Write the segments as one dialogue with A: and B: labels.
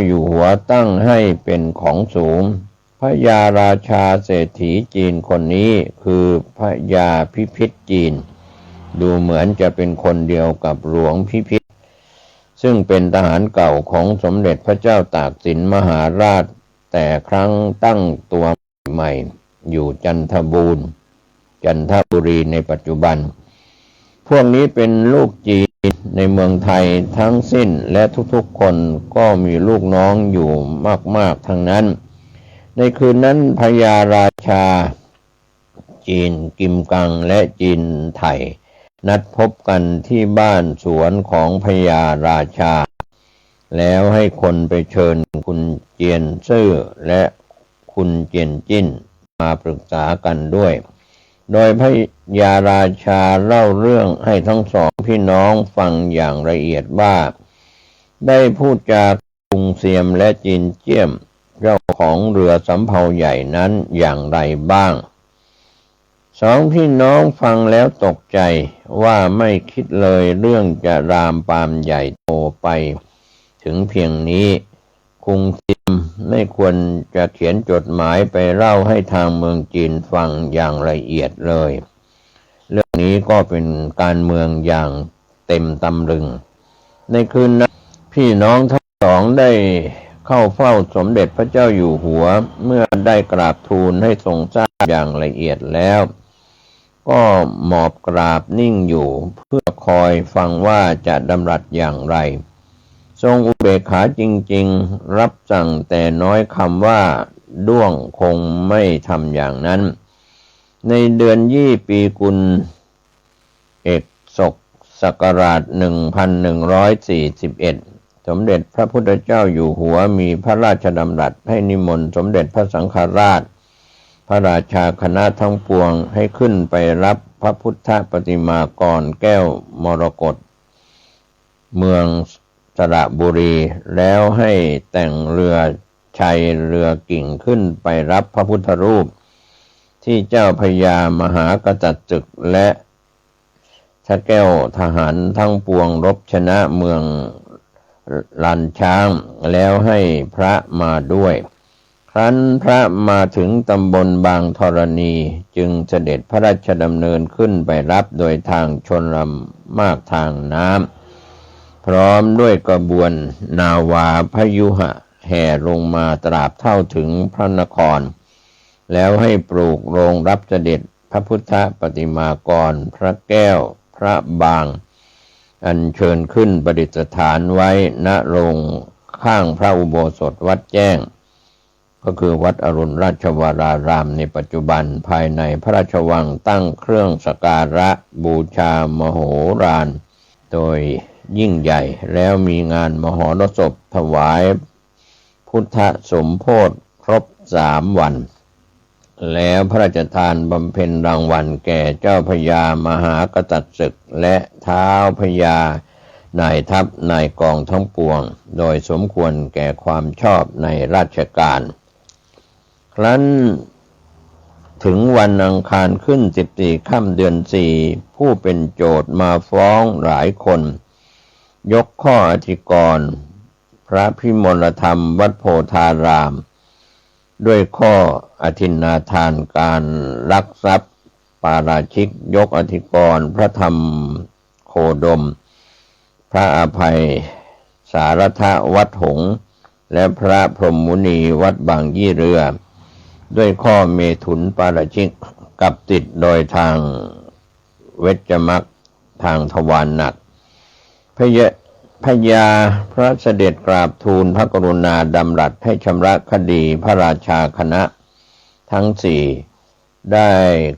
A: อยู่หัวตั้งให้เป็นของสูงพระยาราชาเศรษฐีจีนคนนี้คือพระยาพิพิธจีนดูเหมือนจะเป็นคนเดียวกับหลวงพิพิธซึ่งเป็นทหารเก่าของสมเด็จพระเจ้าตากสินมหาราชแต่ครั้งตั้งตัวใหม่อยู่จันทบุรีในปัจจุบันพวกนี้เป็นลูกจีนในเมืองไทยทั้งสิ้นและทุกๆคนก็มีลูกน้องอยู่มากๆทั้งนั้นในคืนนั้นพญาราชาจีนกิมกังและจีนไทยนัดพบกันที่บ้านสวนของพญาราชาแล้วให้คนไปเชิญคุณเจียนซื่อและคุณเจียนจิ้นมาปรึกษากันด้วยโดยพระยาราชาเล่าเรื่องให้ทั้งสองพี่น้องฟังอย่างละเอียดว่าได้พูดจาคุงเซียมและจีนเจี้ยมเจ้าของเรือสำเภาใหญ่นั้นอย่างไรบ้างสองพี่น้องฟังแล้วตกใจว่าไม่คิดเลยเรื่องจะรามปามใหญ่โตไปถึงเพียงนี้คุงเซียมไม่ควรจะเขียนจดหมายไปเล่าให้ทางเมืองจีนฟังอย่างละเอียดเลยเรื่องนี้ก็เป็นการเมืองอย่างเต็มตำลึงในคืนนั้นพี่น้องทั้งสองได้เข้าเฝ้าสมเด็จพระเจ้าอยู่หัวเมื่อได้กราบทูลให้ทรงทราบอย่างละเอียดแล้วก็หมอบกราบนิ่งอยู่เพื่อคอยฟังว่าจะดำรัสอย่างไรทรงอุเบกขาจริงๆรับสั่งแต่น้อยคำว่าด้วงคงไม่ทำอย่างนั้นในเดือนยี่ปีกุลเอกศกศักราช1141สมเด็จพระพุทธเจ้าอยู่หัวมีพระราชดำรัสให้นิมนต์สมเด็จพระสังฆราชพระราชาคณะทั้งปวงให้ขึ้นไปรับพระพุทธปฏิมากรแก้วมรกตเมืองสระบุรีแล้วให้แต่งเรือชัยเรือกิ่งขึ้นไปรับพระพุทธรูปที่เจ้าพญามหากษัตริย์ศึกและชะแก้วทหารทั้งปวงรบชนะเมืองลันช้างแล้วให้พระมาด้วยครั้นพระมาถึงตำบลบางธรณีจึงเสด็จพระราชดำเนินขึ้นไปรับโดยทางชนลมากทางน้ำพร้อมด้วยกระบวนนาวาพยุหะแห่ลงมาตราบเท่าถึงพระนครแล้วให้ปลูกโรงรับเสด็จพระพุทธปฏิมากรพระแก้วพระบางอัญเชิญขึ้นประดิษฐานไว้ณโรงข้างพระอุโบสถวัดแจ้งก็คือวัดอรุณราชวรารามในปัจจุบันภายในพระราชวังตั้งเครื่องสักการะบูชามโหฬารโดยยิ่งใหญ่แล้วมีงานมหรสพถวายพุทธสมโภชครบ3 วันแล้วพระราชทานบำเพ็ญรางวัลแก่เจ้าพญามหากษัตริย์ศึกและท้าวพญานายทัพนายกองทั้งปวงโดยสมควรแก่ความชอบในราชการครั้นถึงวันอังคารขึ้น14 ค่ำเดือน 4ผู้เป็นโจทก์มาฟ้องหลายคนยกข้ออธิกรณ์พระพิมลธรรมวัดโพธารามด้วยข้ออทินนาทานการลักทรัพย์ปาราชิกยกอธิกรณ์พระธรรมโคดมพระอภัยสารทะวัดหงส์และพระพรหมมุนีวัดบางยี่เรือด้วยข้อเมถุนปาราชิกกับติดโดยทางเวชมรรคทางทวารหนักพญาพระเสด็จกราบทูลพระกรุณาดำรัสให้ชำระคดีพระราชาคณะทั้ง4ได้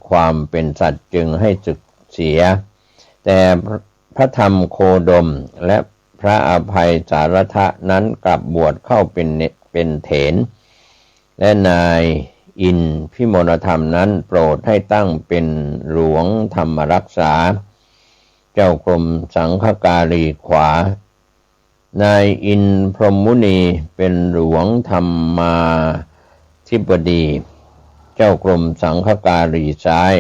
A: ความเป็นสัตว์จึงให้ศึกเสียแต่พระธรรมโคดมและพระอภัยสารทะนั้นกลับบวชเข้าเป็นเถรและนายอินพิมลธรรมนั้นโปรดให้ตั้งเป็นหลวงธรรมรักษาเจ้ากรมสังฆการีขวานายอินพรหมมุนีเป็นหลวงธรรมาธิบดีเจ้ากรมสังฆการีซ้าย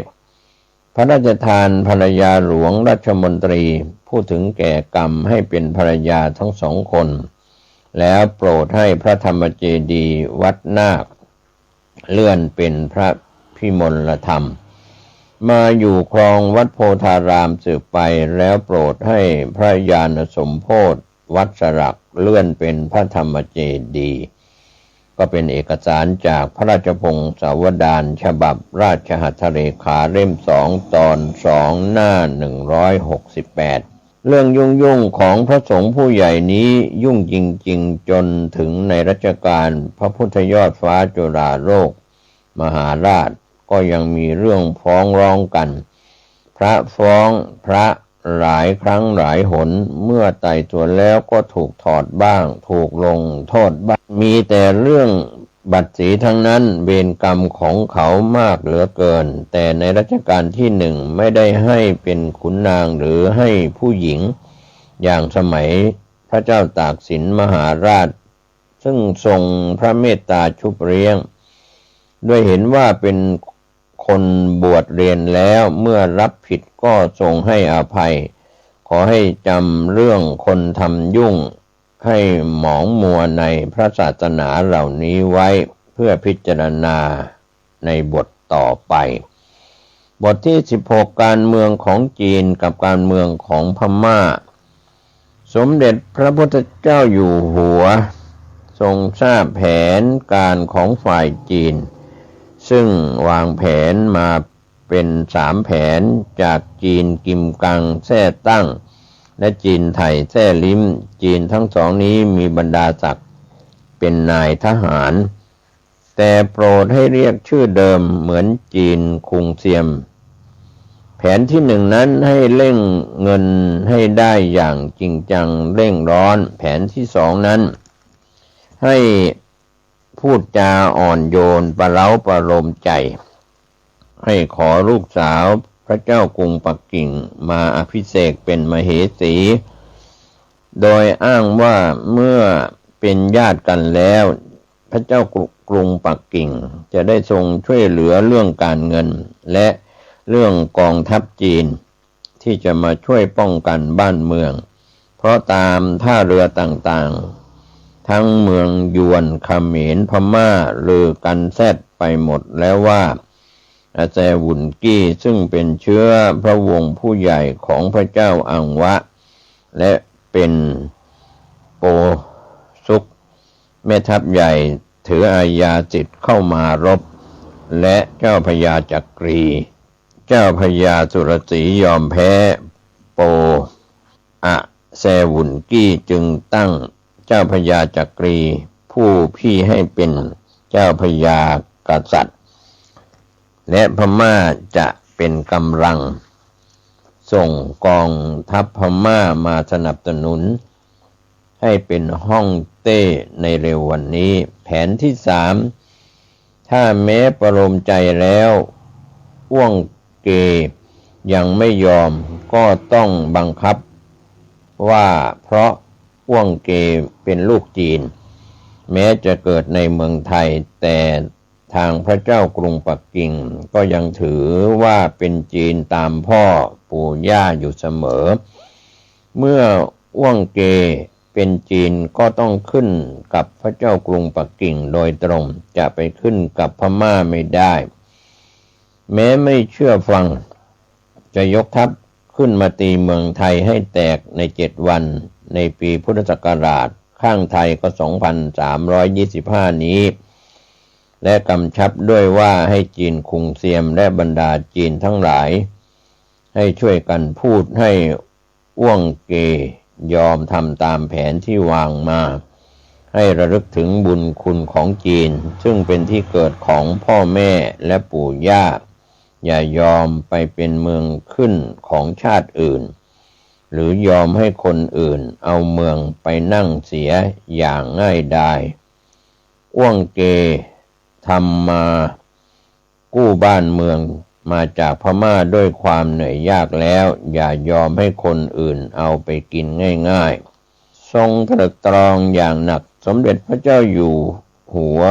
A: พระราชทานภรรยาหลวงราชมนตรีผู้ถึงแก่กรรมให้เป็นภรรยาทั้ง2 คน แล้วโปรดให้พระธรรมเจดีย์วัดนาคเลื่อนเป็นพระพิมลธรรมมาอยู่ครองวัดโพธารามสืบไปแล้วโปรดให้พระญาณสมโภชวัดสลักเลื่อนเป็นพระธรรมเจดีย์ก็เป็นเอกสารจากพระราชพงศาวดารฉบับราชหัตถเลขาเล่ม2 ตอน 2 หน้า 168เรื่องยุ่งของพระสงฆ์ผู้ใหญ่นี้ยุ่งจริงๆจนถึงในรัชกาลพระพุทธยอดฟ้าจุฬาโลกมหาราชก็ยังมีเรื่องฟ้องร้องกันพระฟ้องพระหลายครั้งหลายหนเมื่อไต่สวนแล้วก็ถูกถอดบ้างถูกลงโทษบ้างมีแต่เรื่องบัตรสีทั้งนั้นเวรกรรมของเขามากเหลือเกินแต่ในรัชกาลที่1ไม่ได้ให้เป็นขุนนางหรือให้ผู้หญิงอย่างสมัยพระเจ้าตากสินมหาราชซึ่งทรงพระเมตตาชุบเลี้ยงด้วยเห็นว่าเป็นคนบวชเรียนแล้วเมื่อรับผิดก็ทรงให้อภัยขอให้จำเรื่องคนทำยุ่งให้หมองมัวในพระศาสนาเหล่านี้ไว้เพื่อพิจารณาในบทต่อไปบทที่16การเมืองของจีนกับการเมืองของพม่าสมเด็จพระพุทธเจ้าอยู่หัวทรงทราบแผนการของฝ่ายจีนซึ่งวางแผนมาเป็น3 แผนจากจีนกิมกังแท้ตั้งและจีนไทยแท้ลิ้มจีนทั้งสองนี้มีบรรดาศักดิ์เป็นนายทหารแต่โปรดให้เรียกชื่อเดิมเหมือนจีนคุงเซียมแผนที่1นั้นให้เร่งเงินให้ได้อย่างจริงจังเร่งร้อนแผนที่2นั้นให้พูดจาอ่อนโยนประเร้าประโลมใจให้ขอลูกสาวพระเจ้ากรุงปักกิ่งมาอภิเษกเป็นมเหสีโดยอ้างว่าเมื่อเป็นญาติกันแล้วพระเจ้ากรุงปักกิ่งจะได้ทรงช่วยเหลือเรื่องการเงินและเรื่องกองทัพจีนที่จะมาช่วยป้องกันบ้านเมืองเพราะตามท่าเรือต่างๆทั้งเมืองยวนเขมรพม่าลือกันแซดไปหมดแล้วว่าอาแจวุ่นกี้ซึ่งเป็นเชื้อพระวงศ์ผู้ใหญ่ของพระเจ้าอังวะและเป็นโปซุกแม่ทัพใหญ่ถืออาญาสิทธิ์เข้ามารบและเจ้าพญาจักรีเจ้าพญาสุรศรียอมแพ้โปอะแซวุ่นกี้จึงตั้งเจ้าพญาจักรีผู้พี่ให้เป็นเจ้าพญากษัตริย์และพม่าจะเป็นกำลังส่งกองทัพพม่ามาสนับสนุนให้เป็นฮ่องเต้ในเร็ววันนี้แผนที่3ถ้าแม้ประโลมใจแล้วอ้วงเกยังไม่ยอมก็ต้องบังคับว่าเพราะอ้วงเกเป็นลูกจีนแม้จะเกิดในเมืองไทยแต่ทางพระเจ้ากรุงปักกิ่งก็ยังถือว่าเป็นจีนตามพ่อปู่ย่าอยู่เสมอเมื่ออ้วงเกเป็นจีนก็ต้องขึ้นกับพระเจ้ากรุงปักกิ่งโดยตรงจะไปขึ้นกับพม่าไม่ได้แม้ไม่เชื่อฟังจะยกทัพขึ้นมาตีเมืองไทยให้แตกใน7 วันในปีพุทธศักราชข้างไทยก็2325นี้และกำชับด้วยว่าให้จีนคุงเซียมและบรรดาจีนทั้งหลายให้ช่วยกันพูดให้อ้วงเกยอมทำตามแผนที่วางมาให้ระลึกถึงบุญคุณของจีนซึ่งเป็นที่เกิดของพ่อแม่และปู่ย่าอย่ายอมไปเป็นเมืองขึ้นของชาติอื่นหรือยอมให้คนอื่นเอาเมืองไปนั่งเสียอย่างง่ายดายอ้วงเกทำมากู้บ้านเมืองมาจากพม่าด้วยความเหนื่อยยากแล้วอย่ายอมให้คนอื่นเอาไปกินง่ายๆทรงตรึกตรองอย่างหนักสมเด็จพระเจ้าอยู่หัว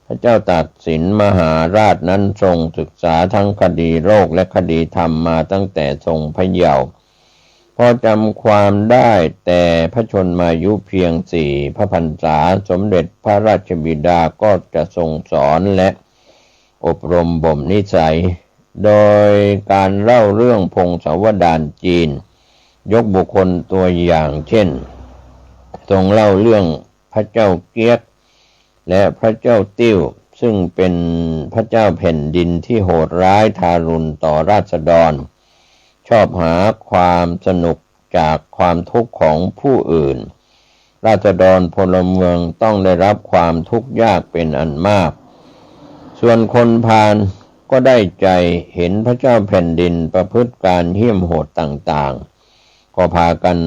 A: พระเจ้าตากสินมหาราชนั้นทรงศึกษาทั้งคดีโลกและคดีธรรมมาตั้งแต่ทรงพระเยาว์ พอจำความได้แต่พระชนมายุเพียง4 พระพรรษาสมเด็จพระราชบิดาก็จะทรงสอนและอบรมบ่มนิสัยโดยการเล่าเรื่องพงศาวดารจีนยกบุคคลตัวอย่างเช่นทรงเล่าเรื่องพระเจ้าเกียกและพระเจ้าติ้วซึ่งเป็นพระเจ้าแผ่นดินที่โหดร้ายทารุณต่อราษฎรชอบหาความสนุกจากความทุกข์ของผู้อื่นราษฎรพลเมืองต้องได้รับความทุกข์ยากเป็นอันมากส่วนคนพาลก็ได้ใจเห็นพระเจ้าแผ่นดินประพฤติการเหี้ยมโหดต่างๆก็พากัน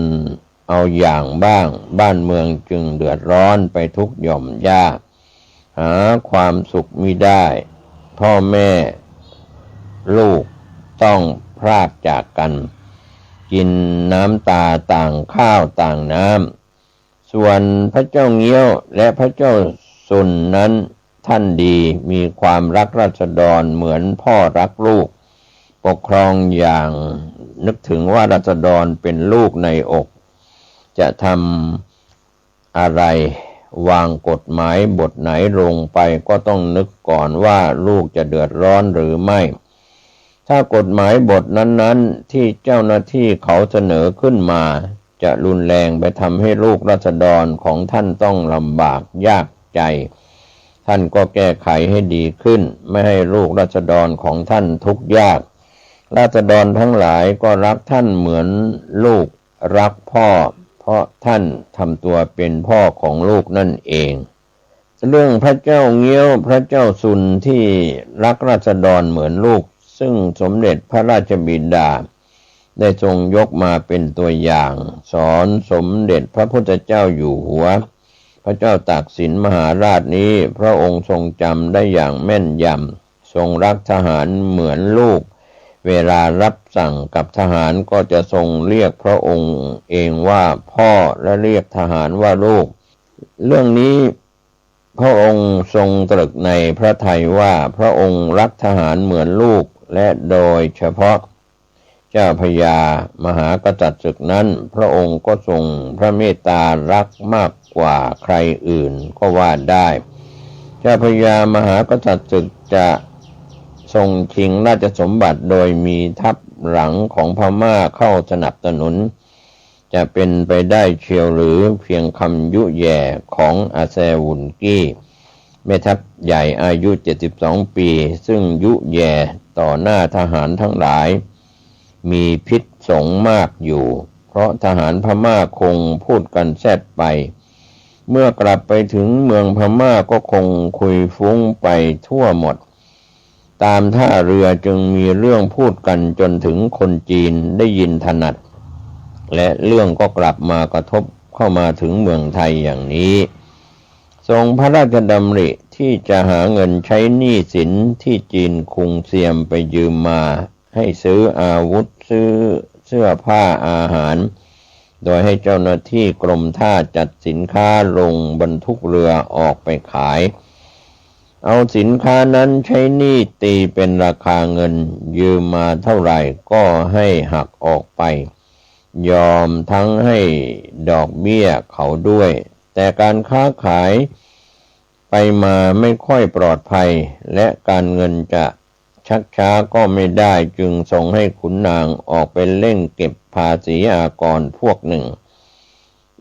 A: เอาอย่างบ้างบ้านเมืองจึงเดือดร้อนไปทุกหย่อมย่าหาความสุขมิได้พ่อแม่ลูกต้องพรากจากกันกินน้ำตาต่างข้าวต่างน้ำส่วนพระเจ้าเงี้ยวและพระเจ้าซุนนั้นท่านดีมีความรักราษฎรเหมือนพ่อรักลูกปกครองอย่างนึกถึงว่าราษฎรเป็นลูกในอกจะทำอะไรวางกฎหมายบทไหนลงไปก็ต้องนึกก่อนว่าลูกจะเดือดร้อนหรือไม่ถ้ากฎหมายบทนั้นๆที่เจ้าหน้าที่เขาเสนอขึ้นมาจะรุนแรงไปทำให้ลูกราษฎรของท่านต้องลำบากยากใจท่านก็แก้ไขให้ดีขึ้นไม่ให้ลูกราษฎรของท่านทุกข์ยากราษฎรทั้งหลายก็รักท่านเหมือนลูกรักพ่อเพราะท่านทำตัวเป็นพ่อของลูกนั่นเองเรื่องพระเจ้าเงี้ยวพระเจ้าซุนที่รักราษฎรเหมือนลูกซึ่งสมเด็จพระราชบิดาได้ทรงยกมาเป็นตัวอย่างสอนสมเด็จพระพุทธเจ้าอยู่หัวพระเจ้าตากสินมหาราชนี้พระองค์ทรงจำได้อย่างแม่นยำทรงรักทหารเหมือนลูกเวลารับสั่งกับทหารก็จะทรงเรียกพระองค์เองว่าพ่อและเรียกทหารว่าลูกเรื่องนี้พระองค์ทรงตรึกในพระทัยว่าพระองค์รักทหารเหมือนลูกและโดยเฉพาะเจ้าพระยามหากษัตริย์ศึกนั้นพระองค์ก็ทรงพระเมตตารักมากกว่าใครอื่นก็ว่าได้เจ้าพระยามหากษัตริย์ศึกจะทรงชิงราชสมบัติโดยมีทัพหลังของพม่าเข้าสนับสนุนจะเป็นไปได้เชียวหรือเพียงคำยุแย่ของอาแซวุนกี้แม่ทัพใหญ่อายุ72 ปีซึ่งยุแย่ต่อหน้าทหารทั้งหลายมีพิษสงมากอยู่เพราะทหารพม่าคงพูดกันแซดไปเมื่อกลับไปถึงเมืองพม่าก็คงคุยฟุ้งไปทั่วหมดตามท่าเรือจึงมีเรื่องพูดกันจนถึงคนจีนได้ยินถนัดและเรื่องก็กลับมากระทบเข้ามาถึงเมืองไทยอย่างนี้ทรงพระราชดำริที่จะหาเงินใช้หนี้สินที่จีนคุงเซียมไปยืมมาให้ซื้ออาวุธซื้อเสื้อผ้าอาหารโดยให้เจ้าหน้าที่กรมท่าจัดสินค้าลงบรรทุกเรือออกไปขายเอาสินค้านั้นใช้หนี้ตีเป็นราคาเงินยืมมาเท่าไหร่ก็ให้หักออกไปยอมทั้งให้ดอกเบี้ยเขาด้วยแต่การค้าขายไปมาไม่ค่อยปลอดภัยและการเงินจะชักช้าก็ไม่ได้จึงส่งให้ขุนนางออกไปเร่งเก็บภาษีอากรพวกหนึ่ง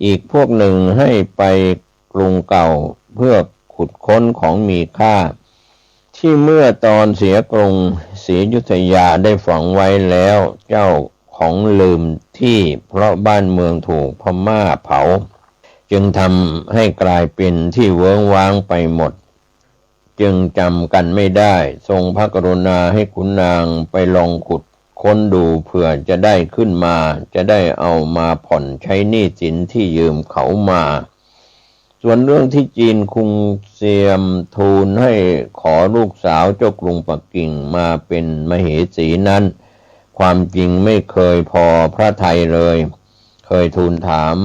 A: อีกพวกหนึ่งให้ไปกรุงเก่าเพื่อขุดค้นของมีค่าที่เมื่อตอนเสียกรุงศรีอยุธยาได้ฝังไว้แล้วเจ้าของลืมที่เพราะบ้านเมืองถูกพม่าเผาจึงทำให้กลายเป็นที่เวิ้งว้างไปหมดจึงจำกันไม่ได้ทรงพระกรุณาให้ขุนนางไปลองขุดค้นดูเผื่อจะได้ขึ้นมาจะได้เอามาผ่อนใช้หนี้สินที่ยืมเขามาส่วนเรื่องที่จีนคุงเซียมทูลให้ขอลูกสาวเจ้ากรุงปักกิ่งมาเป็นมเหสีนั้นความจริงไม่เคยพอพระทัยเลยเคยทูลถาม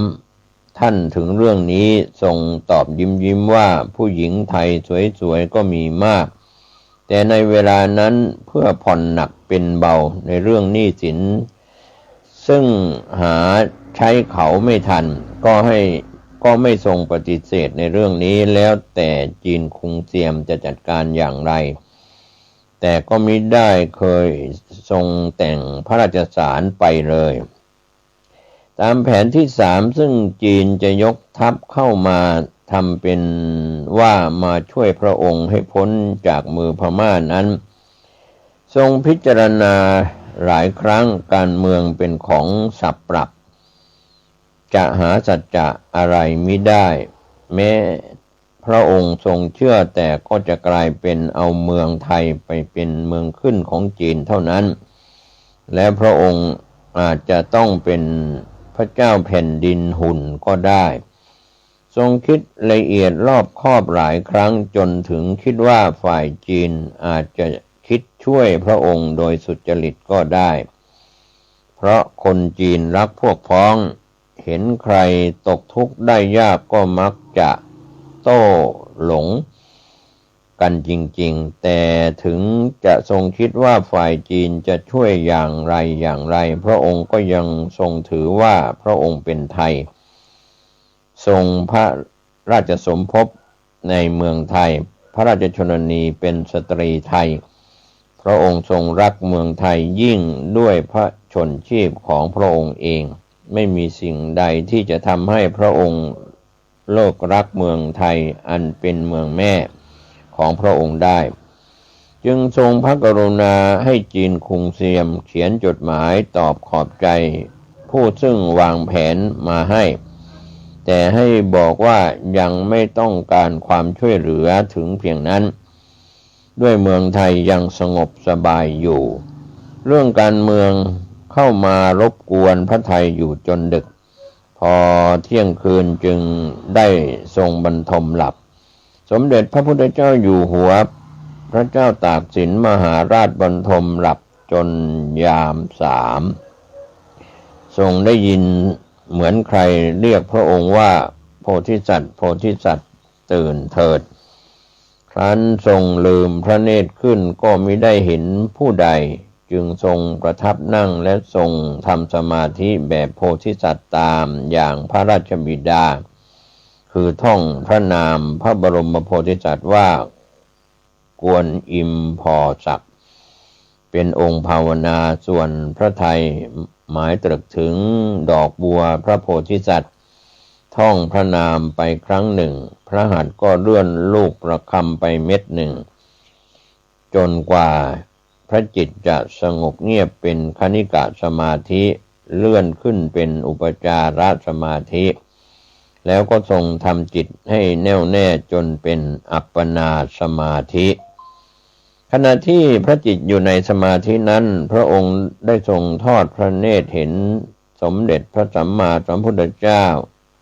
A: ท่านถึงเรื่องนี้ทรงตอบยิ้มว่าผู้หญิงไทยสวยๆก็มีมากแต่ในเวลานั้นเพื่อผ่อนหนักเป็นเบาในเรื่องหนี้สิน ซึ่งหาใช้เขาไม่ทันก็ไม่ทรงปฏิเสธในเรื่องนี้แล้วแต่จีนคุงเซียมจะจัดการอย่างไรแต่ก็มิได้เคยทรงแต่งพระราชสารไปเลยตามแผนที่3ซึ่งจีนจะยกทัพเข้ามาทำเป็นว่ามาช่วยพระองค์ให้พ้นจากมือพม่านั้นทรงพิจารณาหลายครั้งการเมืองเป็นของสับปรับจะหาสัจจะอะไรมิได้แม้พระองค์ทรงเชื่อแต่ก็จะกลายเป็นเอาเมืองไทยไปเป็นเมืองขึ้นของจีนเท่านั้นและพระองค์อาจจะต้องเป็นพระเจ้าแผ่นดินหุ่นก็ได้ทรงคิดละเอียดรอบคอบหลายครั้งจนถึงคิดว่าฝ่ายจีนอาจจะคิดช่วยพระองค์โดยสุจริตก็ได้เพราะคนจีนรักพวกพ้องเห็นใครตกทุกข์ได้ยากก็มักจะโต้หลงกันจริงๆแต่ถึงจะทรงคิดว่าฝ่ายจีนจะช่วยอย่างไรพระองค์ก็ยังทรงถือว่าพระองค์เป็นไทยทรงพระราชสมภพในเมืองไทยพระราชชนนีเป็นสตรีไทยพระองค์ทรงรักเมืองไทยยิ่งด้วยพระชนชีพของพระองค์เองไม่มีสิ่งใดที่จะทำให้พระองค์โลกรักเมืองไทยอันเป็นเมืองแม่ของพระองค์ได้จึงทรงพระกรุณาให้จีนคุงเซียมเขียนจดหมายตอบขอบใจผู้ซึ่งวางแผนมาให้แต่ให้บอกว่ายังไม่ต้องการความช่วยเหลือถึงเพียงนั้นด้วยเมืองไทยยังสงบสบายอยู่เรื่องการเมืองเข้ามารบกวนพระไทยอยู่จนดึกพอเที่ยงคืนจึงได้ทรงบรรทมหลับสมเด็จพระพุทธเจ้าอยู่หัวพระเจ้าตากสินมหาราชบรรทมหลับจนยาม3ทรงได้ยินเหมือนใครเรียกพระองค์ว่าโพธิสัตว์โพธิสัตว์ตื่นเถิดครั้นทรงลืมพระเนตรขึ้นก็มิได้เห็นผู้ใดจึงทรงประทับนั่งและทรงทำสมาธิแบบโพธิสัตว์ตามอย่างพระราชบิดาคือท่องพระนามพระบรมโพธิสัตว์ว่ากวนอิมพอศักดิ์เป็นองค์ภาวนาส่วนพระไทยหมายตรึกถึงดอกบัวพระโพธิสัตว์ท่องพระนามไปครั้งหนึ่งพระหัตถ์ก็เลื่อนลูกประคำไปเม็ดหนึ่งจนกว่าพระจิตจะสงบเงียบเป็นคณิกะสมาธิเลื่อนขึ้นเป็นอุปจารสมาธิแล้วก็ทรงทำจิตให้แน่วแน่จนเป็นอัปปนาสมาธิขณะที่พระจิตอยู่ในสมาธินั้นพระองค์ได้ทรงทอดพระเนตรเห็นสมเด็จพระสัมมาสัมพุทธเจ้า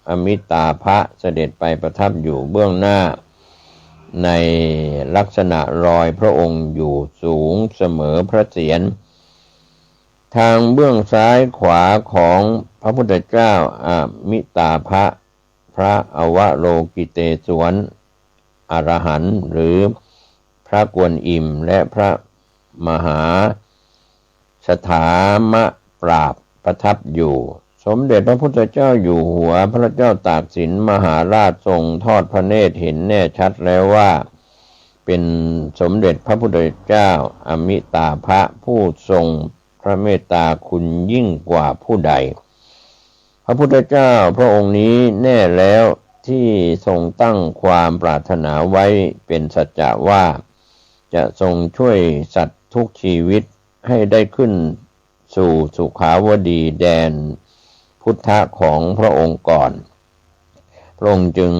A: อมิตาภะเสด็จไปประทับอยู่เบื้องหน้าในลักษณะรอยพระองค์อยู่สูงเสมอพระเศียรทางเบื้องซ้ายขวาของพระพุทธเจ้าอมิตาภะพระอวโลกิเตศวรอรหันต์หรือพระกวนอิมและพระมหาสถามะปราบประทับอยู่สมเด็จพระพุทธเจ้าอยู่หัวพระเจ้าตากสินมหาราชทรงทอดพระเนตรเห็นแน่ชัดแล้วว่าเป็นสมเด็จพระพุทธเจ้าอมิตาภะผู้ทรงพระเมตตาคุณยิ่งกว่าผู้ใดพระพุทธเจ้าพระองค์นี้แน่แล้วที่ทรงตั้งความปรารถนาไว้เป็นสัจจะว่าจะทรงช่วยสัตว์ทุกชีวิตให้ได้ขึ้นสู่สุขาวดีแดนพุทธะของพระองค์ก่อนพระองค์จึง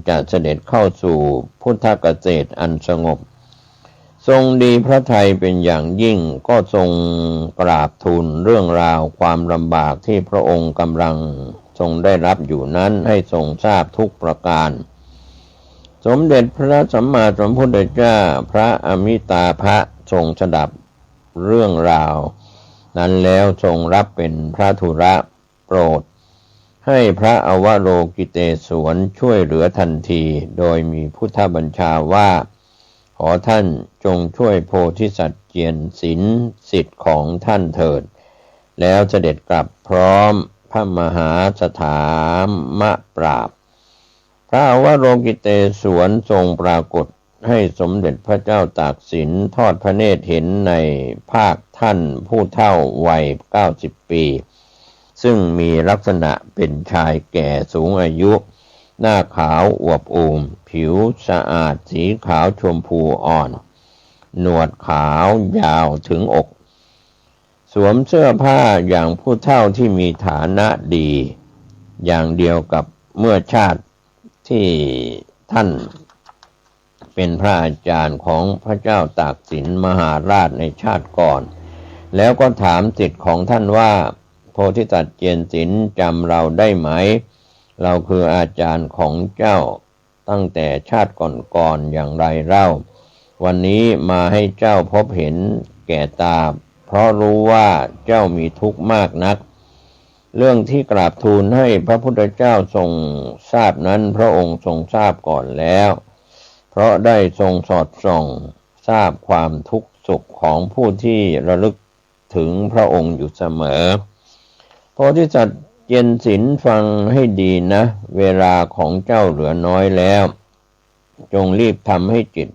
A: จะเสด็จเข้าสู่พุทธเกษตรอันสงบทรงดีพระทัยเป็นอย่างยิ่งก็ทรงกราบทูลเรื่องราวความลำบากที่พระองค์กำลังทรงได้รับอยู่นั้นให้ทรงทราบทุกประการสมเด็จพระสัมมาสัมพุทธเจ้าพระอมิตาภะทรงสดับเรื่องราวนั้นแล้วทรงรับเป็นพระธุระโปรดให้พระอวโลกิเตศวรช่วยเหลือทันทีโดยมีพุทธบัญชาว่าขอท่านจงช่วยโพธิสัตว์เจียนศีลสิทธิ์ของท่านเถิด แล้วเสด็จกลับพร้อมพระมหาสถามปราบพระวโรกิเตศวรทรงปรากฏให้สมเด็จพระเจ้าตากสินทอดพระเนตรเห็นในภาคท่านผู้เฒ่าวัย90 ปีซึ่งมีลักษณะเป็นชายแก่สูงอายุหน้าขาวอวบอุ่มผิวสะอาดสีขาวชมพูอ่อนหนวดขาวยาวถึงอกสวมเสื้อผ้าอย่างผู้เฒ่าที่มีฐานะดีอย่างเดียวกับเมื่อชาติที่ท่านเป็นพระอาจารย์ของพระเจ้าตากสินมหาราชในชาติก่อนแล้วก็ถามศิษย์ของท่านว่าโพธิสัตว์เจียนศิลป์จำเราได้ไหมเราคืออาจารย์ของเจ้าตั้งแต่ชาติก่อนๆอย่างไรเล่าวันนี้มาให้เจ้าพบเห็นแก่ตาเพราะรู้ว่าเจ้ามีทุกข์มากนักเรื่องที่กราบทูลให้พระพุทธเจ้าทรงทราบนั้นพระองค์ทรงทราบก่อนแล้วเพราะได้ทรงสอดส่องทราบความทุกข์สุขของผู้ที่ระลึกถึงพระองค์อยู่เสมอโพธิสัตว์เจียนศิลป์ฟังให้ดีนะเวลาของเจ้าเหลือน้อยแล้วจงรีบทำให้จิต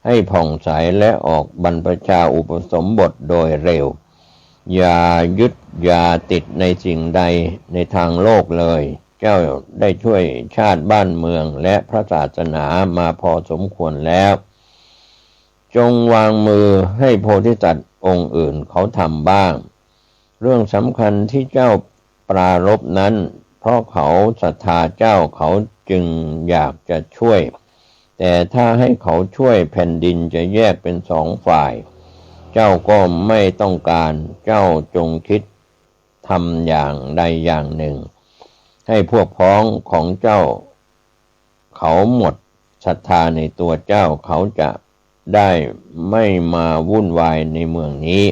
A: ให้ผ่องใสและออกบรรพชาอุปสมบทโดยเร็วอย่ายึดอย่าติดในสิ่งใดในทางโลกเลยเจ้าได้ช่วยชาติบ้านเมืองและพระศาสนามาพอสมควรแล้วจงวางมือให้โพธิสัตว์องค์อื่นเขาทำบ้างเรื่องสำคัญที่เจ้าปรารภนั้นเพราะเขาศรัทธาเจ้าเขาจึงอยากจะช่วยแต่ถ้าให้เขาช่วยแผ่นดินจะแยกเป็น2 ฝ่ายเจ้าก็ไม่ต้องการเจ้าจงคิดทำอย่างใดอย่างหนึ่งให้พวกพ้องของเจ้าเขาหมดศรัทธาในตัวเจ้าเขาจะได้ไม่มาวุ่นวายในเมืองนี้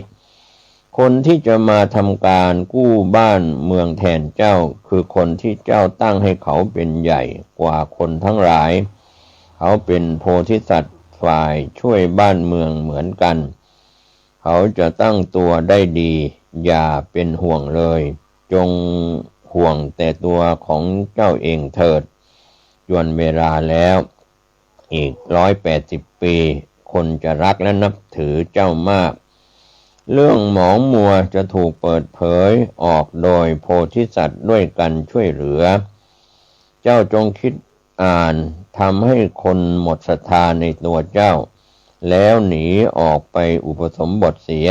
A: คนที่จะมาทำการกู้บ้านเมืองแทนเจ้าคือคนที่เจ้าตั้งให้เขาเป็นใหญ่กว่าคนทั้งหลายเขาเป็นโพธิสัตว์ฝ่ายช่วยบ้านเมืองเหมือนกันเขาจะตั้งตัวได้ดีอย่าเป็นห่วงเลยจงห่วงแต่ตัวของเจ้าเองเถิดจวนเวลาแล้วอีก180 ปีคนจะรักและนับถือเจ้ามากเรื่องหมองมัวจะถูกเปิดเผยออกโดยโพธิสัตว์ด้วยกันช่วยเหลือเจ้าจงคิดอ่านทำให้คนหมดศรัทธาในตัวเจ้าแล้วหนีออกไปอุปสมบทเสีย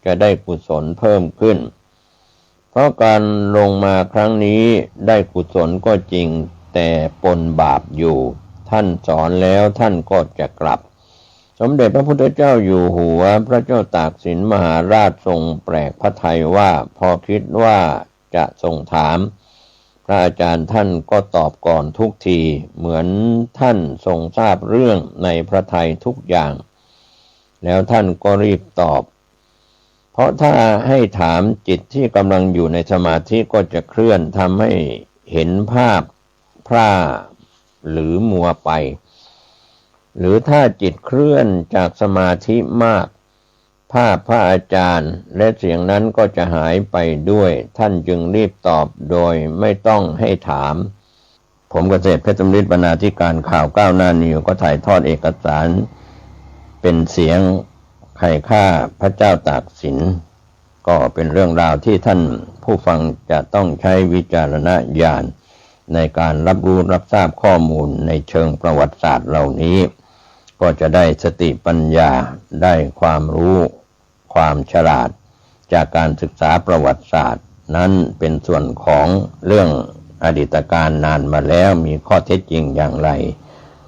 A: จะได้กุศลเพิ่มขึ้นเพราะการลงมาครั้งนี้ได้กุศลก็จริงแต่ปนบาปอยู่ท่านสอนแล้วท่านก็จะกลับสมเด็จพระพุทธเจ้าอยู่หัวพระเจ้าตากสินมหาราชทรงแปลกพระทัยว่าพอคิดว่าจะทรงถามพระอาจารย์ท่านก็ตอบก่อนทุกทีเหมือนท่านทรงทราบเรื่องในพระทัยทุกอย่างแล้วท่านก็รีบตอบเพราะถ้าให้ถามจิตที่กำลังอยู่ในสมาธิก็จะเคลื่อนทำให้เห็นภาพพร่าหรือมัวไปหรือถ้าจิตเคลื่อนจากสมาธิมากภาพพระอาจารย์และเสียงนั้นก็จะหายไปด้วยท่านจึงรีบตอบโดยไม่ต้องให้ถามผมเกษตรเพชรสำริดบรรณาธิการข่าวก้าวหน้านิวก็ถ่ายทอดเอกสารเป็นเสียงใครฆ่าพระเจ้าตากสินก็เป็นเรื่องราวที่ท่านผู้ฟังจะต้องใช้วิจารณญาณในการรับรู้รับทราบข้อมูลในเชิงประวัติศาสตร์เหล่านี้ก็จะได้สติปัญญาได้ความรู้ความฉลาดจากการศึกษาประวัติศาสตร์นั้นเป็นส่วนของเรื่องอดีตการนานมาแล้วมีข้อเท็จจริงอย่างไร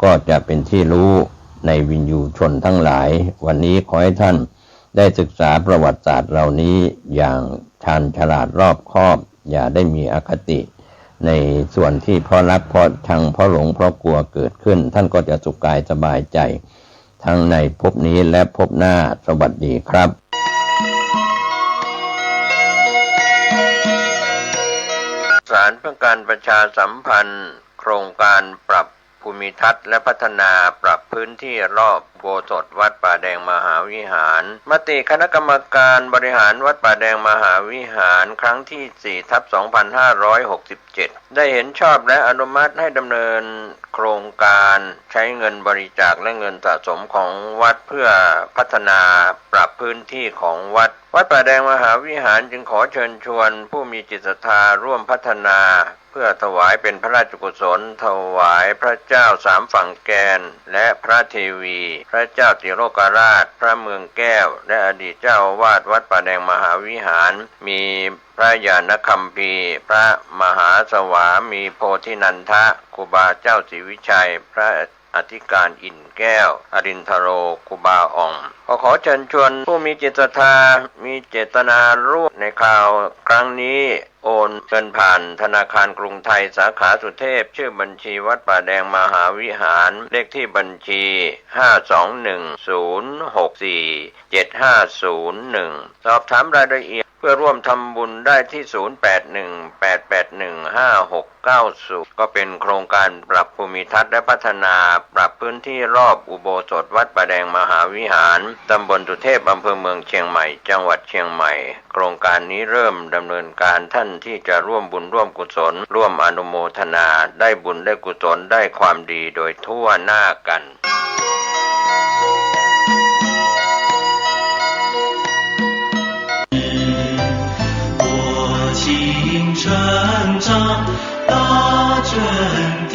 A: ก็จะเป็นที่รู้ในวินยูชนทั้งหลายวันนี้ขอให้ท่านได้ศึกษาประวัติศาสตร์เหล่านี้อย่างชาญฉลาดรอบคอบอย่าได้มีอคติในส่วนที่เพราะรักเพราะชังเพราะหลงเพราะกลัวเกิดขึ้นท่านก็จะสุขกายสบายใจทั้งในภพนี้และภพหน้าสวัสดีครับศาลเพื่อการประชาสัมพันธ์โครงการปรับ ภูมิทัศน์และพัฒนาปรับพื้นที่รอบอุโบสถวัดป่าแดงมหาวิหารมติคณะกรรมการบริหารวัดป่าแดงมหาวิหารครั้งที่ 4/2567 ได้เห็นชอบและอนุมัติให้ดำเนินโครงการใช้เงินบริจาคและเงินสะสมของวัดเพื่อพัฒนาปรับพื้นที่ของวัดป่าแดงมหาวิหารจึงขอเชิญชวนผู้มีจิตศรัทธาร่วมพัฒนาเพื่อถวายเป็นพระราชกุศลถวายพระเจ้าสามฝั่งแกนและพระเทวีพระเจ้าติโลกราชพระเมืองแก้วและอดีตเจ้าอาวาสวัดป่าแดงมหาวิหารมีพระญาณคัมภีร์พระมหาสวามีโพธินันทะครูบาเจ้าศรีวิชัยพระอธิการอินแก้วอรินทโรครูบาอ่องขอเชิญชวนผู้มีจิตศรัทธามีเจตนาร่วมในข่าวครั้งนี้โอนเงินผ่านธนาคารกรุงไทยสาขาสุเทพชื่อบัญชีวัดป่าแดงมหาวิหารเลขที่บัญชี 521-064-7501 สอบถามรายละเอียดเพื่อร่วมทำบุญได้ที่ 0818815690 ก็เป็นโครงการปรับภูมิทัศน์และพัฒนาปรับพื้นที่รอบอุโบสถวัดป่าแดงมหาวิหารตำบลสุเทพอำเภอเมืองเชียงใหม่จังหวัดเชียงใหม่โครงการนี้เริ่มดำเนินการท่านที่จะร่วมบุญร่วมกุศลร่วมอนุโมทนาได้บุญได้กุศลได้ความดีโดยทั่วหน้ากัน
B: 青成长大真谛，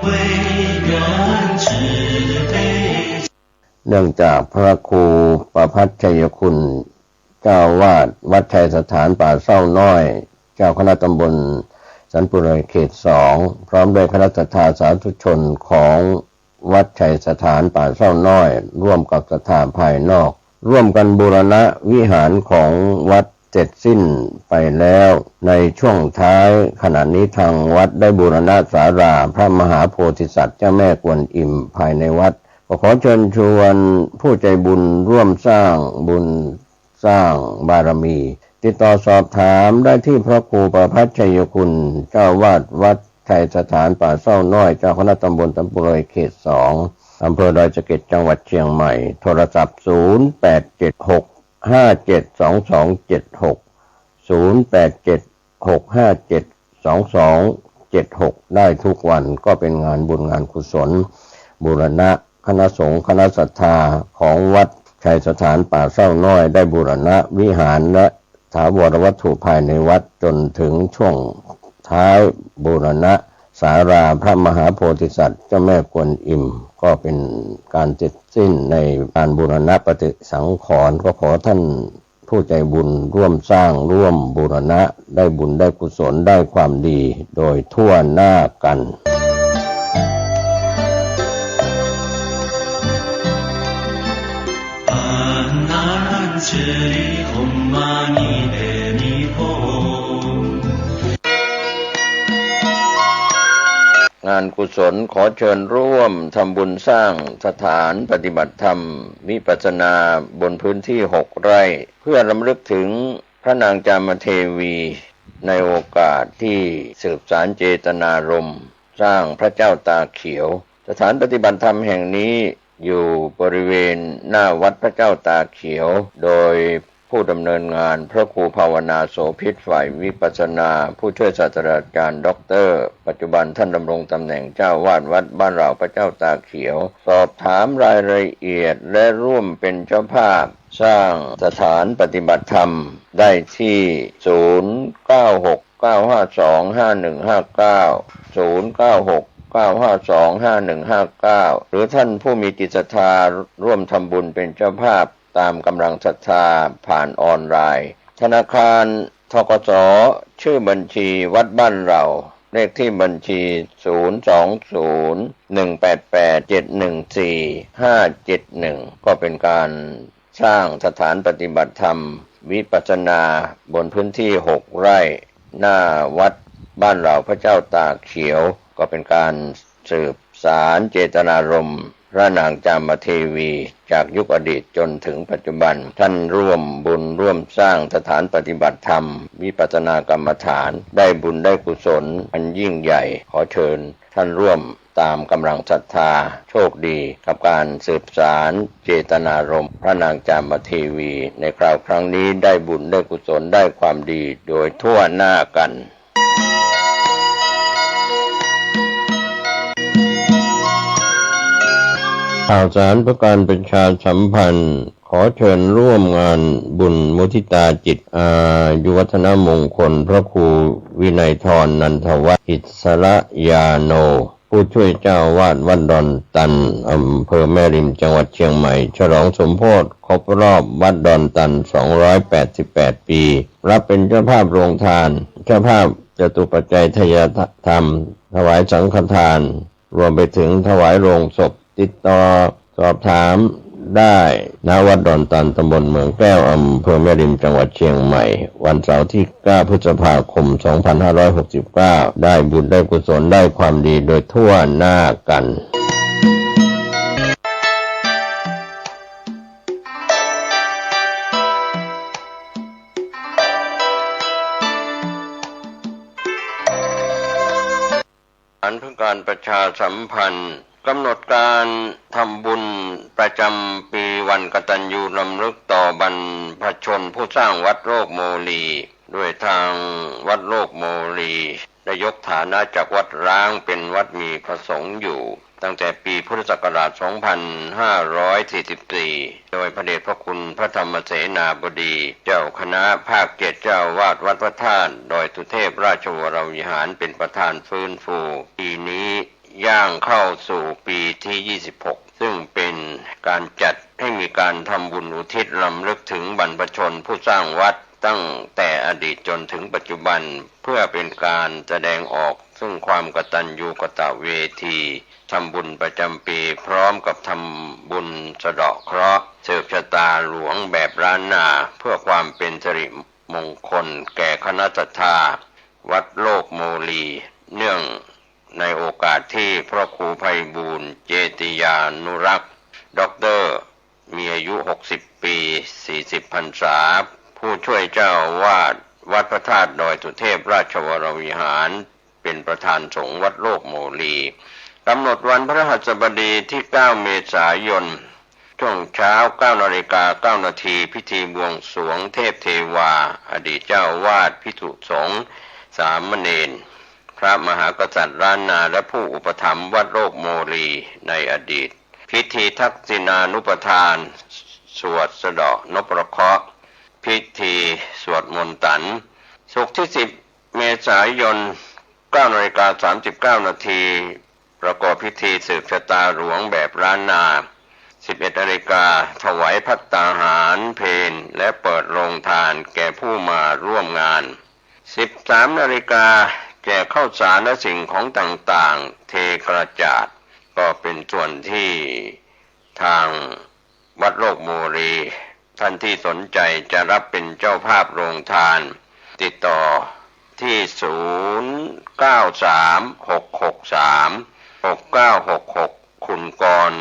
B: 为人慈悲。
A: เนื่องจากพระครูประภัสชัยคุณเจ้าวาดวัดชัยสถานป่าเศร้าน้อยเจ้าคณะตำบลสันปุเรเขต 2พร้อมด้วยคณะศรัทธาสาธุชนของวัดชัยสถานป่าเศร้าน้อยร่วมกับศรัทธาภายนอกร่วมกันบูรณะวิหารของวัดเสร็จสิ้นไปแล้วในช่วงท้ายขณะนี้ทางวัดได้บูรณะศาลาพระมหาโพธิสัตว์เจ้าแม่กวนอิมภายในวัดขอเชิญชวนผู้ใจบุญร่วมสร้างบุญสร้างบารมีติดต่อสอบถามได้ที่พระครูประภัสชัยคุณเจ้าวาดวัดชัยสถานป่าเศร้าน้อยเจ้าคณะตำบลสันปุเรเขต 2อำเภอดอยสะเก็ดจังหวัดเชียงใหม่โทรศัพท์ 0876572276 ได้ทุกวันก็เป็นงานบุญงานกุศลบูรณะคณะสงฆ์คณะศรัทธาของวัดชัยสถานป่าเศร้าน้อยได้บูรณะวิหารและถาวรวัตถุภายในวัดจนถึงช่วงท้ายบูรณะศาลาพระมหาโพธิสัตว์เจ้าแม่กวนอิมก็เป็นการเสร็จสิ้นในการบูรณะปฏิสังขรณ์ก็ขอท่านผู้ใจบุญร่วมสร้างร่วมบูรณะได้บุญได้กุศลได้ความดีโดยทั่วหน้ากันงานกุศลขอเชิญร่วมทำบุญสร้างสถานปฏิบัติธรรมวิปัสสนาบนพื้นที่6 ไร่เพื่อรำลึกถึงพระนางจามเทวีในโอกาสที่สืบสานเจตนารมณ์สร้างพระเจ้าตาเขียวสถานปฏิบัติธรรมแห่งนี้อยู่บริเวณหน้าวัดพระเจ้าตาเขียวโดยผู้ดำเนินงานพระครูภาวนาโสภิตฝ่ายวิปัสสนาผู้ช่วยศาสตราจารย์ด็อกเตอร์ปัจจุบันท่านดำรงตำแหน่งเจ้าวาดวัดบ้านเราพระเจ้าตาเขียวสอบถามรายละเอียดและร่วมเป็นเจ้าภาพสร้างสถานปฏิบัติธรรมได้ที่0969525159 หรือท่านผู้มีจิตศรัทธาร่วมทำบุญเป็นเจ้าภาพตามกำลังศรัทธาผ่านออนไลน์ธนาคารธกส.ชื่อบัญชีวัดบ้านเราเลขที่บัญชี 020-188-714-571 ก็เป็นการสร้างสถานปฏิบัติธรรมวิปัสสนาบนพื้นที่6 ไร่หน้าวัดบ้านเราพระเจ้าตากเขียวก็เป็นการสืบสานเจตนารมณ์ พระนางจามเทวีจากยุคอดีตจนถึงปัจจุบันท่านร่วมบุญร่วมสร้างสถานปฏิบัติธรรมวิปัสสนากรรมฐานได้บุญได้กุศลอันยิ่งใหญ่ขอเชิญท่านร่วมตามกำลังศรัทธาโชคดีกับการสืบสารเจตนารมณ์พระนางจามเทวีในคราวครั้งนี้ได้บุญได้กุศลได้ความดีโดยทั่วหน้ากันข่าวสารเพื่อการประชาสัมพันธ์ขอเชิญร่วมงานบุญมุทิตาจิตอายุวัฒนมงคลพระครูวินัยธรนันทวัฒน์อิสระยาโนผู้ช่วยเจ้าวาดวัดดอนตันอำเภอแม่ริมจังหวัดเชียงใหม่ฉลองสมโภชครบรอบวัดดอนตัน288ปีรับเป็นเจ้าภาพโรงทานเจ้าภาพจตุปัจจัยทายธรรมถวายสังฆทานรวมไปถึงถวายโรงศพติดต่อสอบถามได้ณวัดดอนตันตำบลเมืองแก้วอำเภอแม่ริมจังหวัดเชียงใหม่วันเสาร์ที่9พฤษภาคม2569ได้บุญได้กุศลได้ความดีโดยทั่วหน้ากันอันเพื่อการประชาสัมพันธ์กำหนดการทำบุญประจำปีวันกตัญญูรำลึกต่อบรรพชนผู้สร้างวัดโลกโมลีด้วยทางวัดโลกโมลีได้ยกฐานะจากวัดร้างเป็นวัดมีพระสงฆ์อยู่ตั้งแต่ปีพุทธศักราช 2544 โดยพระเดชพระคุณพระธรรมเสนาบดีเจ้าคณะภาคเจ็ดเจ้าวาดวัดพระธาตุดอยสุเทพราชวรวิหารเป็นประธานฟื้นฟูปีนี้ย่างเข้าสู่ปีที่ 26 ซึ่งเป็นการจัดให้มีการทำบุญอุทิศรำลึกถึงบรรพชนผู้สร้างวัดตั้งแต่อดีตจนถึงปัจจุบันเพื่อเป็นการแสดงออกซึ่งความกตัญญูกตเวทีทำบุญประจำปีพร้อมกับทำบุญสะเดาะเคราะห์สืบชะตาหลวงแบบล้านนาเพื่อความเป็นสิริมงคลแก่คณะศรัทธาวัดโลกโมลีเนื่องในโอกาสที่พระครูไพบูลย์เจติยานุรักษ์ด็อกเตอร์มีอายุ60 ปี40 พรรษาผู้ช่วยเจ้าวาดวัดพระธาตุดอยสุเทพราชวรวิหารเป็นประธานสงฆ์วัดโลกโมลีกำหนดวันพฤหัสบดีที่9 เมษายนช่วงเช้า 9:09 น.พิธีบวงสรวงเทพเทวาอดีตเจ้าวาดภิกษุสงฆ์สามเณรพระมหากษัตริย์ล้านนาและผู้อุปถัมภ์วัดโลกโมลีในอดีตพิธีทักษิณานุปทานสวดสะเดาะนพเคราะห์พิธีสวดมนต์ตันศุกร์ที่10 เมษายน 9:39 น.ประกอบพิธีสืบชะตาหลวงแบบล้านนา 11 นาฬิกาถวายภัตตาหารเพลและเปิดโรงทานแก่ผู้มาร่วมงาน 13 นาฬิกาแจกข้าวสารและสิ่งของต่างๆเทกระจาดก็เป็นส่วนที่ทางวัดโลกโมลีท่านที่สนใจจะรับเป็นเจ้าภาพโรงทานติดต่อที่0936636966คุณกร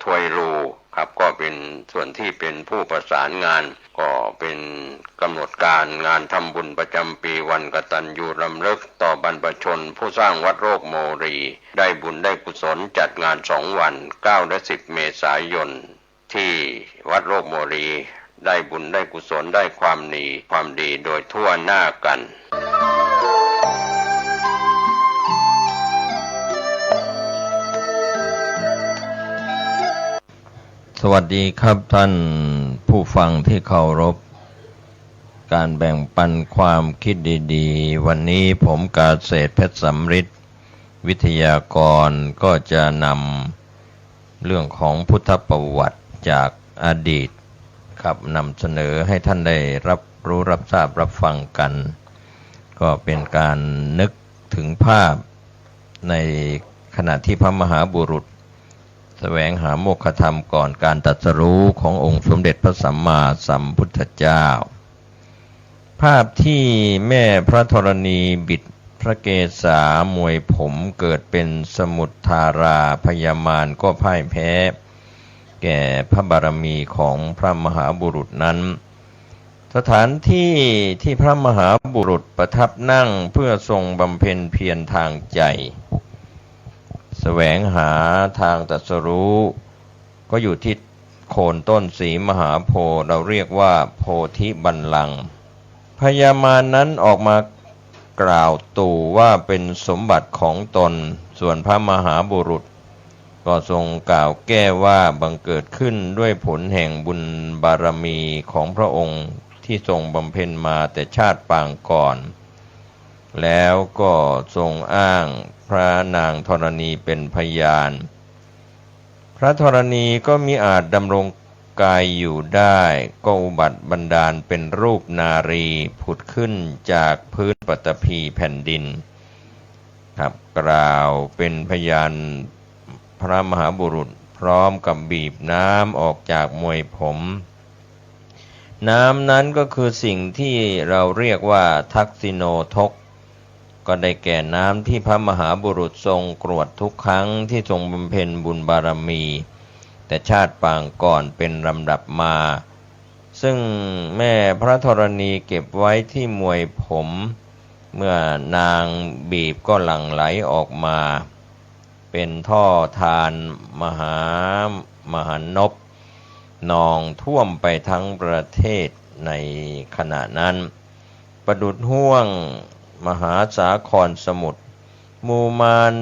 A: ถวยรูครับก็เป็นส่วนที่เป็นผู้ประสานงานก็เป็นกำหนดการงานทำบุญประจำปีวันกตัญญูรำลึกต่อบรรพชนผู้สร้างวัดโลกโมลีได้บุญได้กุศลจัดงาน2 วัน9 และ 10 เมษายนที่วัดโลกโมลีได้บุญได้กุศลได้ความดีโดยทั่วหน้ากันสวัสดีครับท่านผู้ฟังที่เคารพการแบ่งปันความคิดดีๆวันนี้ผมกาเศรษฐ์เพชรสำริดวิทยากรก็จะนำเรื่องของพุทธประวัติจากอดีตครับนำเสนอให้ท่านได้รับรู้รับทราบรับฟังกันก็เป็นการนึกถึงภาพในขณะที่พระมหาบุรุษแสวงหาโมกขธรรมก่อนการตรัสรู้ขององค์สมเด็จพระสัมมาสัมพุทธเจ้าภาพที่แม่พระธรณีบิด พระเกศามวยผมเกิดเป็นสมุทธาราพยามารก็พ่ายแพ้แก่พระบารมีของพระมหาบุรุษนั้นสถานที่ที่พระมหาบุรุษประทับนั่งเพื่อทรงบำเพ็ญเพียรทางใจแสวงหาทางตรัสรู้ก็อยู่ที่โคนต้นศรีมหาโพธิ์เราเรียกว่าโพธิบัลลังก์พญามารนั้นออกมากล่าวตู่ว่าเป็นสมบัติของตนส่วนพระมหาบุรุษก็ทรงกล่าวแก้ว่าบังเกิดขึ้นด้วยผลแห่งบุญบารมีของพระองค์ที่ทรงบำเพ็ญมาแต่ชาติปางก่อนแล้วก็ทรงอ้างพระนางธรณีเป็นพยานพระธรณีก็มิอาจดำรงกายอยู่ได้ก็อุบัติบันดาลเป็นรูปนารีผุดขึ้นจากพื้นปฐพีแผ่นดินครับกล่าวเป็นพยานพระมหาบุรุษพร้อมกับบีบน้ำออกจากมวยผมน้ำนั้นก็คือสิ่งที่เราเรียกว่าทักษิโนทกก็ได้แก่น้ำที่พระมหาบุรุษทรงกรวดทุกครั้งที่ทรงบำเพ็ญบุญบารมีแต่ชาติปางก่อนเป็นลำดับมาซึ่งแม่พระธรณีเก็บไว้ที่มวยผมเมื่อนางบีบก็หลั่งไหลออกมาเป็นท่อทานมหานพนองท่วมไปทั้งประเทศในขณะนั้นประดุจห้วงมหาสาครสมุทรมูมาน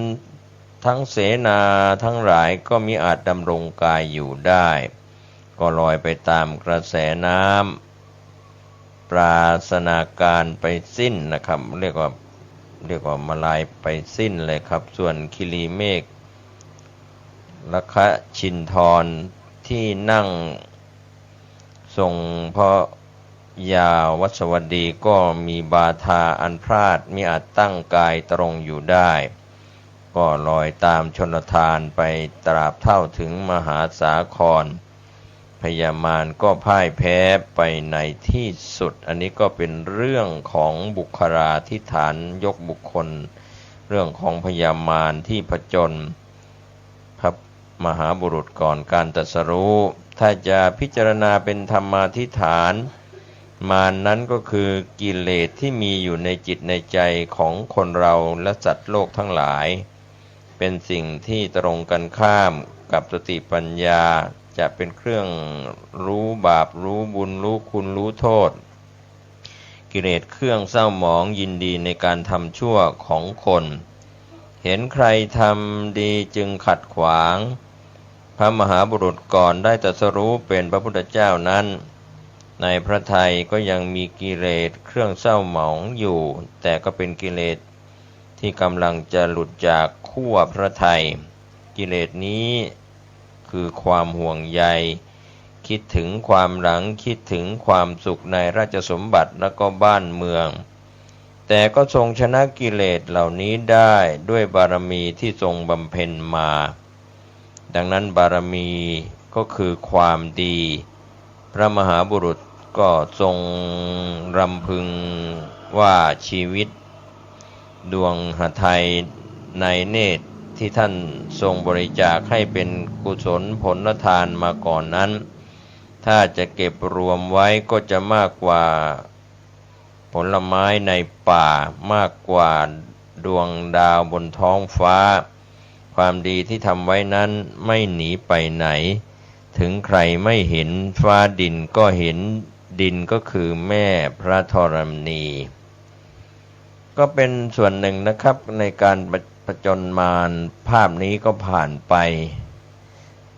A: ทั้งเสนาทั้งหลายก็มิอาจดำรงกายอยู่ได้ก็ลอยไปตามกระแสน้ำปราศนาการไปสิ้นนะครับเรียกว่ามาลายไปสิ้นเลยครับส่วนคิรีเมฆลัคชินทรที่นั่งทรงพระยาวัสวดีก็มีบาทาอันพลาดมิอาจตั้งกายตรงอยู่ได้ก็ลอยตามชนทานไปตราบเท่าถึงมหาสาครพญามารก็พ่ายแพ้ไปในที่สุดอันนี้ก็เป็นเรื่องของบุคลาธิฐานยกบุคคลเรื่องของพญามารที่ผจญพระมหาบุรุษก่อนการตรัสรู้ถ้าจะพิจารณาเป็นธรรมาธิฐานมารนั้นก็คือกิเลสที่มีอยู่ในจิตในใจของคนเราและสัตว์โลกทั้งหลายเป็นสิ่งที่ตรงกันข้ามกับสติปัญญาจะเป็นเครื่องรู้บาปรู้บุญรู้คุณรู้โทษกิเลสเครื่องเศร้าหมองยินดีในการทำชั่วของคนเห็นใครทำดีจึงขัดขวางพระมหาบุรุษก่อนได้ตรัสรู้เป็นพระพุทธเจ้านั้นในพระทัยก็ยังมีกิเลสเครื่องเศร้าหมองอยู่แต่ก็เป็นกิเลสที่กำลังจะหลุดจากขั้วพระทัยกิเลสนี้คือความห่วงใยคิดถึงความหลังคิดถึงความสุขในราชสมบัติและก็บ้านเมืองแต่ก็ทรงชนะกิเลสเหล่านี้ได้ด้วยบารมีที่ทรงบำเพ็ญมาดังนั้นบารมีก็คือความดีพระมหาบุรุษก็ทรงรำพึงว่าชีวิตดวงหทัยในเนตรที่ท่านทรงบริจาคให้เป็นกุศลผลทานมาก่อนนั้นถ้าจะเก็บรวมไว้ก็จะมากกว่าผลไม้ในป่ามากกว่าดวงดาวบนท้องฟ้าความดีที่ทำไว้นั้นไม่หนีไปไหนถึงใครไม่เห็นฟ้าดินก็เห็นดินก็คือแม่พระธรณีก็เป็นส่วนหนึ่งนะครับในการผจญมารภาพนี้ก็ผ่านไป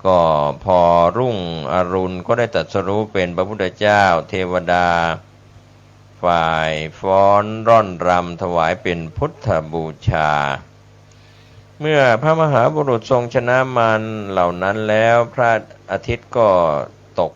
A: ก็พอรุ่งอรุณก็ได้ตรัสรู้เป็นพระพุทธเจ้าเทวดาฝ่ายฟ้อนร่อนรำถวายเป็นพุทธบูชาเมื่อพระมหาบุรุษทรงชนะมารเหล่านั้นแล้วพระอาทิตย์ก็ตก